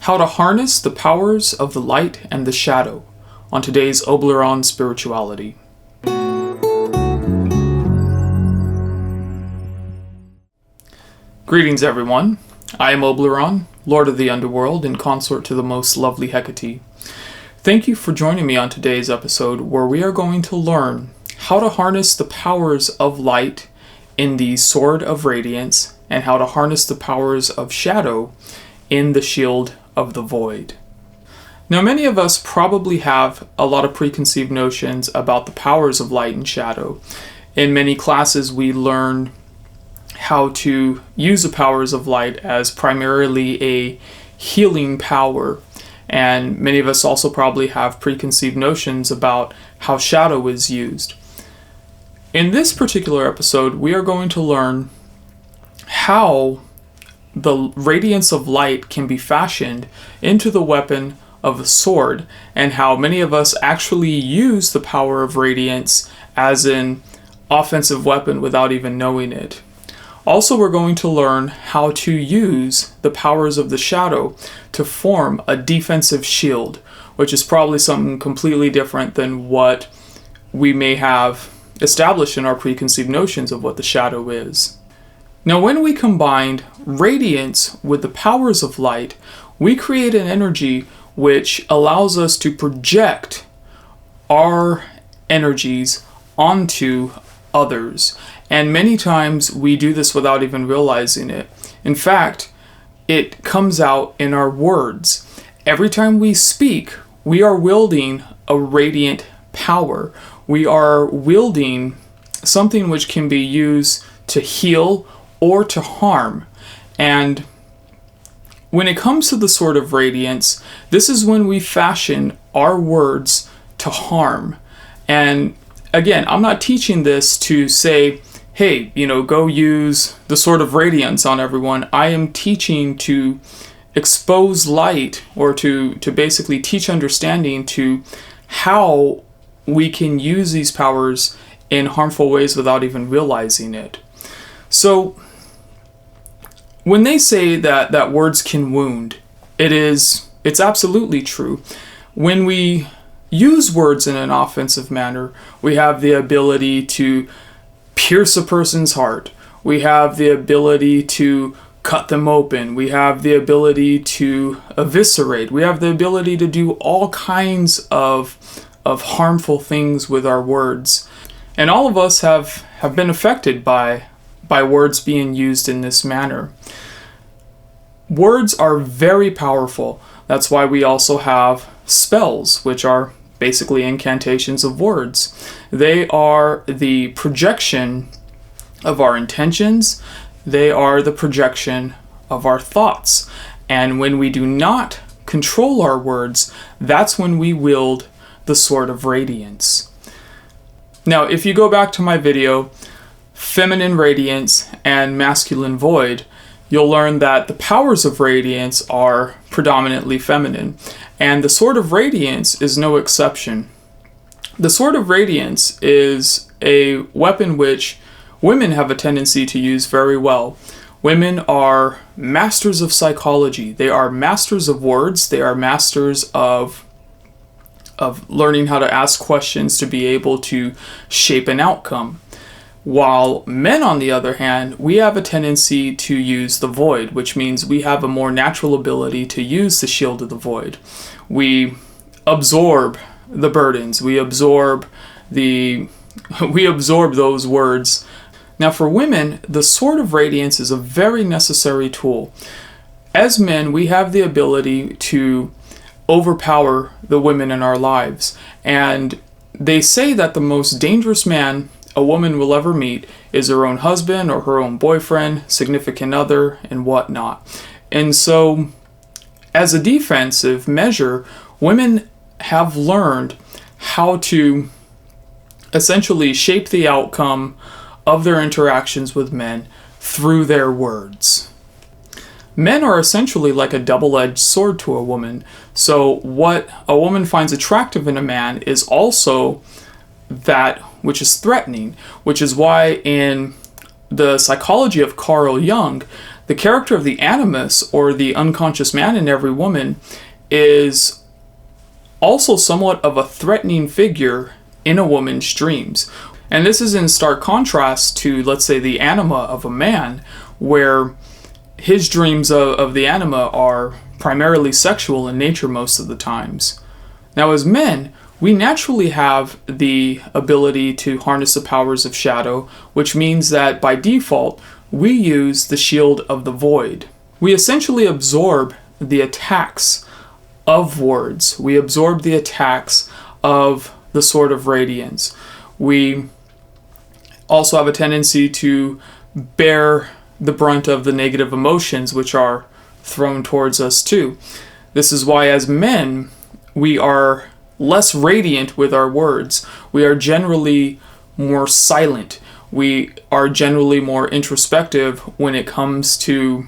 How to harness the powers of the light and the shadow on today's Oberon Spirituality. Greetings everyone, I am Oberon, Lord of the Underworld and consort to the most lovely Hecate. Thank you for joining me on today's episode where we are going to learn how to harness the powers of light in the Sword of Radiance and how to harness the powers of shadow in the Shield of the Void. Now, many of us probably have a lot of preconceived notions about the powers of light and shadow. In many classes, we learn how to use the powers of light as primarily a healing power. And many of us also probably have preconceived notions about how shadow is used. In this particular episode, we are going to learn how the radiance of light can be fashioned into the weapon of a sword, and how many of us actually use the power of radiance as an offensive weapon without even knowing it. Also, we're going to learn how to use the powers of the shadow to form a defensive shield, which is probably something completely different than what we may have established in our preconceived notions of what the shadow is. Now, when we combined radiance with the powers of light, we create an energy which allows us to project our energies onto others. And many times we do this without even realizing it. In fact, it comes out in our words. Every time we speak, we are wielding a radiant power. We are wielding something which can be used to heal or to harm. And when it comes to the Sword of Radiance, this is when we fashion our words to harm. And again, I'm not teaching this to say, hey, go use the Sword of Radiance on everyone. I am teaching to expose light, or to basically teach understanding to how we can use these powers in harmful ways without even realizing it. So, when they say that words can wound, it's absolutely true. When we use words in an offensive manner, we have the ability to pierce a person's heart. We have the ability to cut them open. We have the ability to eviscerate. We have the ability to do all kinds of harmful things with our words. And all of us have been affected by words being used in this manner. Words are very powerful. That's why we also have spells, which are basically incantations of words. They are the projection of our intentions. They are the projection of our thoughts. And when we do not control our words, that's when we wield the Sword of Radiance. Now, if you go back to my video, Feminine Radiance and Masculine Void, you'll learn that the powers of radiance are predominantly feminine, and the Sword of Radiance is no exception. The Sword of Radiance is a weapon which women have a tendency to use very well. Women are masters of psychology. They are masters of words. They are masters of learning how to ask questions to be able to shape an outcome. While men, on the other hand, we have a tendency to use the void, which means we have a more natural ability to use the Shield of the Void. We absorb the burdens. We absorb those words. Now, for women, the Sword of Radiance is a very necessary tool. As men, we have the ability to overpower the women in our lives. And they say that the most dangerous man a woman will ever meet is her own husband or her own boyfriend, significant other, and whatnot. And so, as a defensive measure, women have learned how to essentially shape the outcome of their interactions with men through their words. Men are essentially like a double-edged sword to a woman. So what a woman finds attractive in a man is also that which is threatening, which is why in the psychology of Carl Jung, the character of the animus, or the unconscious man in every woman, is also somewhat of a threatening figure in a woman's dreams. And this is in stark contrast to, let's say, the anima of a man, where his dreams of the anima are primarily sexual in nature most of the times. Now, as men, we naturally have the ability to harness the powers of shadow, which means that by default, we use the shield of the void. We essentially absorb the attacks of words. We absorb the attacks of the sword of radiance. We also have a tendency to bear the brunt of the negative emotions which are thrown towards us too. This is why as men, we are less radiant with our words. We are generally more silent. We are generally more introspective when it comes to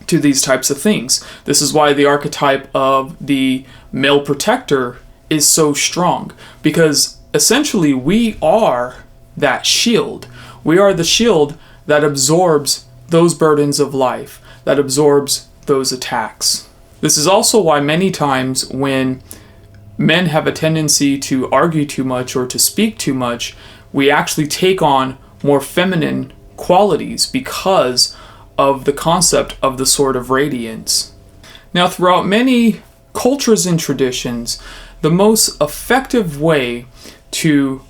these types of things. This is why the archetype of the male protector is so strong, because essentially we are that shield. We are the shield that absorbs those burdens of life, that absorbs those attacks. This is also why many times when men have a tendency to argue too much or to speak too much, we actually take on more feminine qualities because of the concept of the sword of radiance. Now, throughout many cultures and traditions, the most effective way to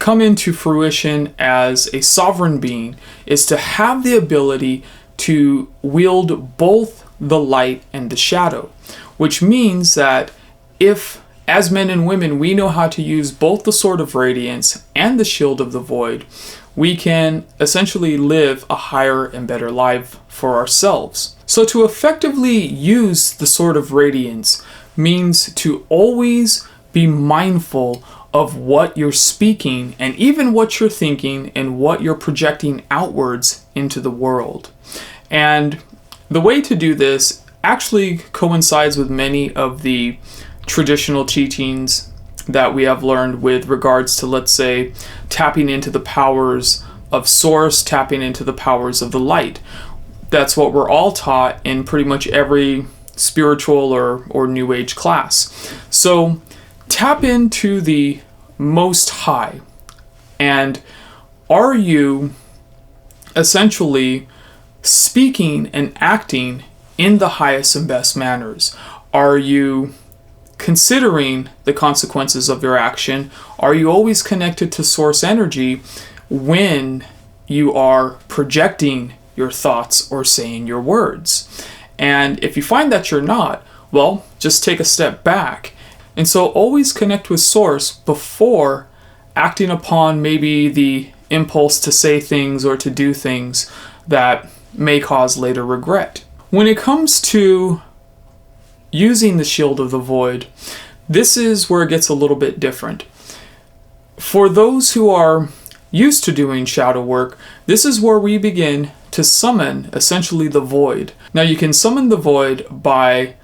come into fruition as a sovereign being is to have the ability to wield both the light and the shadow, which means that if, as men and women, we know how to use both the sword of radiance and the shield of the void, we can essentially live a higher and better life for ourselves. So to effectively use the sword of radiance means to always be mindful of what you're speaking and even what you're thinking and what you're projecting outwards into the world. And the way to do this actually coincides with many of the traditional teachings that we have learned with regards to, let's say, tapping into the powers of source, tapping into the powers of the light. That's what we're all taught in pretty much every spiritual or new age class. So tap into the Most High. And are you essentially speaking and acting in the highest and best manners? Are you considering the consequences of your action? Are you always connected to source energy when you are projecting your thoughts or saying your words? And if you find that you're not, well, just take a step back. And so always connect with source before acting upon maybe the impulse to say things or to do things that may cause later regret. When it comes to using the shield of the void, this is where it gets a little bit different. For those who are used to doing shadow work, this is where we begin to summon essentially the void. Now you can summon the void by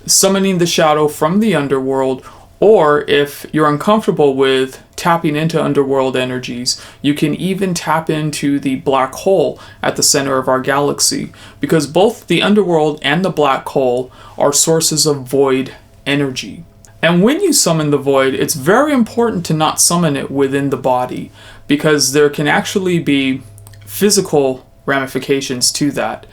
summoning the shadow from the underworld, or if you're uncomfortable with tapping into underworld energies, you can even tap into the black hole at the center of our galaxy, because both the underworld and the black hole are sources of void energy. And when you summon the void, it's very important to not summon it within the body, because there can actually be physical ramifications to that.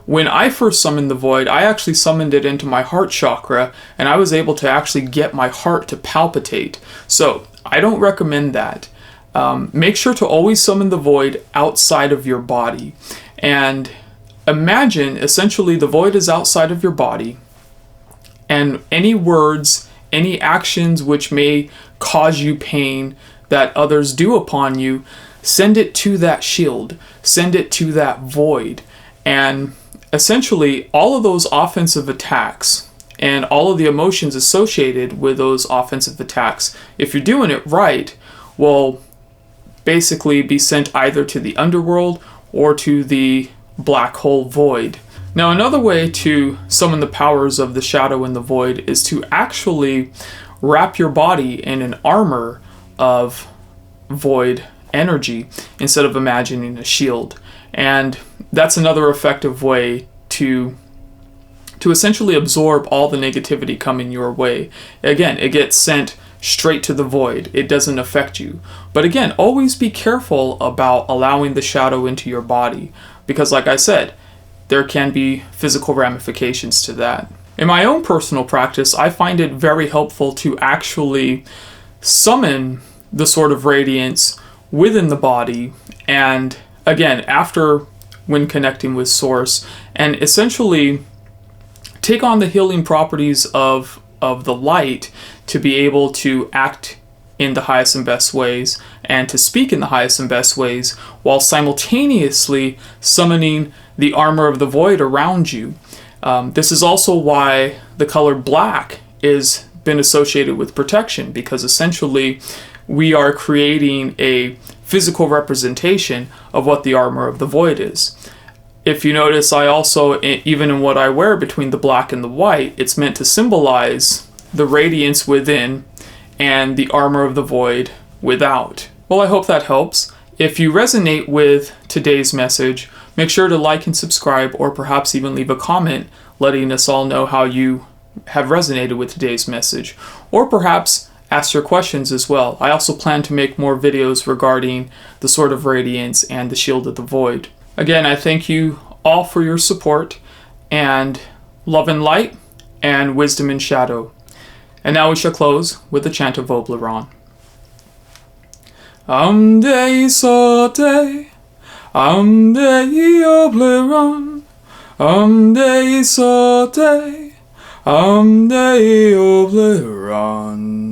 When I first summoned the void, I actually summoned it into my heart chakra, and I was able to actually get my heart to palpitate. So I don't recommend that. Make sure to always summon the void outside of your body. And imagine essentially the void is outside of your body, and any words, any actions which may cause you pain that others do upon you, send it to that shield, send it to that void. And essentially all of those offensive attacks and all of the emotions associated with those offensive attacks, if you're doing it right, will basically be sent either to the underworld or to the black hole void. Now, another way to summon the powers of the shadow and the void is to actually wrap your body in an armor of void energy instead of imagining a shield. And that's another effective way to essentially absorb all the negativity coming your way. Again, it gets sent straight to the void. It doesn't affect you. But again, always be careful about allowing the shadow into your body, because like I said, there can be physical ramifications to that. In my own personal practice, I find it very helpful to actually summon the Sword of Radiance within the body, and again, when connecting with Source, and essentially take on the healing properties of the light to be able to act in the highest and best ways and to speak in the highest and best ways, while simultaneously summoning the armor of the void around you. This is also why the color black is been associated with protection, because essentially we are creating a physical representation of what the armor of the void is. If you notice, I also, even in what I wear between the black and the white, it's meant to symbolize the radiance within and the armor of the void without. Well, I hope that helps. If you resonate with today's message, make sure to like and subscribe, or perhaps even leave a comment letting us all know how you have resonated with today's message, or perhaps ask your questions as well. I also plan to make more videos regarding the Sword of Radiance and the Shield of the Void. Again, I thank you all for your support, and love and light, and wisdom and shadow. And now we shall close with the chant of Obleron. Amde sote, amde Obleron, amde sote, amde Obleron.